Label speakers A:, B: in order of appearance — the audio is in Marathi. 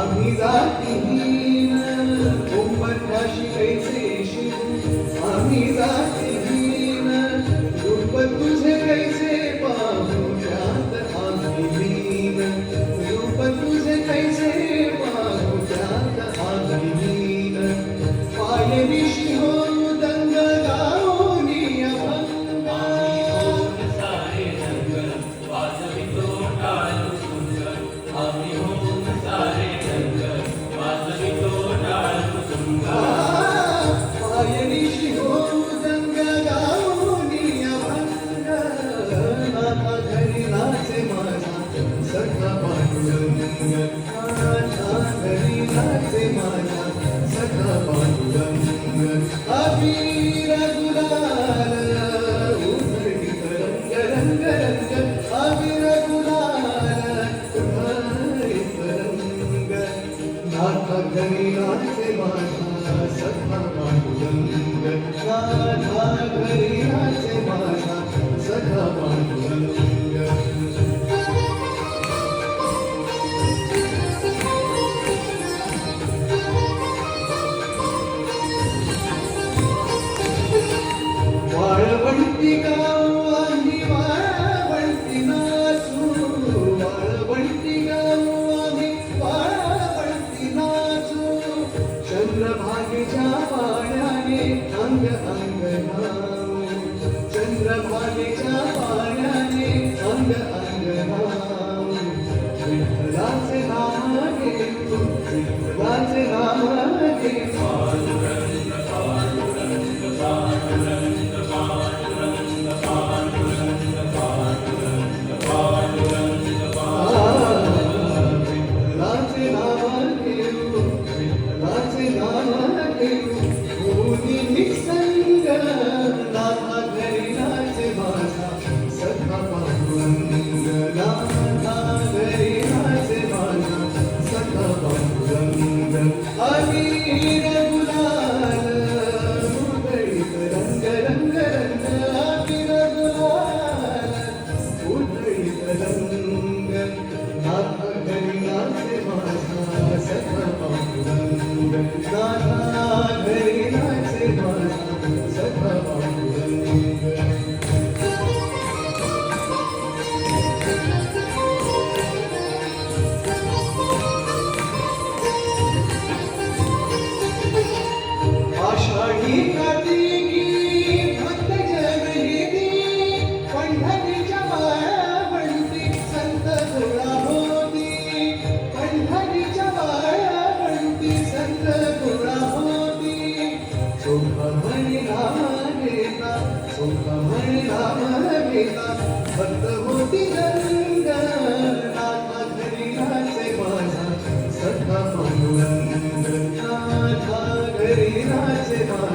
A: आम्ही जातीहीन उंबरठाशी कैसे शिवू आम्ही जातीहीन रूप तुझे कैसे पाहू त्यात आम्ही लीन रूप तुझे कैसे पाहू त्यात आम्ही लीन पायरीशी हो दंग गाओनी अभंग पायरीशी हो दंग गाओनी अभंग नाथा घरी नाचे माझा सखा पांडुरंग नाथा घरी नाचे माझा सखा पांडुरंग अबीर गुलाल उधळीत रंग रंग रंग अबीर गुलाल उधळीत रंग नाथा घरी नाचे माझा सखा पांडुरंग नाथा घरी नाचे माझा सखा पांडुरंग वाळवंटी गाव आम्ही वाळवंटी नाचू वाळवंटी गाव आम्ही वाळवंटी नाचू चंद्रभागेच्या पाण्याने अंग अंग नाऊ चंद्रभागेच्या पाण्याने अंग अंग नाऊ विठ्ठलाचे नाम घेऊ विठ्ठलाचे नाम घेऊ अबीर गुलाल उधळीत रंग रंग रंग अबीर गुलाल उधळीत रंग नाथा घरी नाचे माझा सखा पांडुरंग नाथा घरी नाचे माझा सखा पांडुरंग आषाढी कार्तिकी भक्त जगहिती पंढरीच्या वाळवंटी संत गोळा होती पंढरीच्या वाळवंटी संत गोळा होती सुख म्हणी नाम घेता सुख म्हणी नाम घेता भक्त होती गंग नाथा घरी नाचे माझा सखा पांडुरंग नाथा घरी नाचे माझा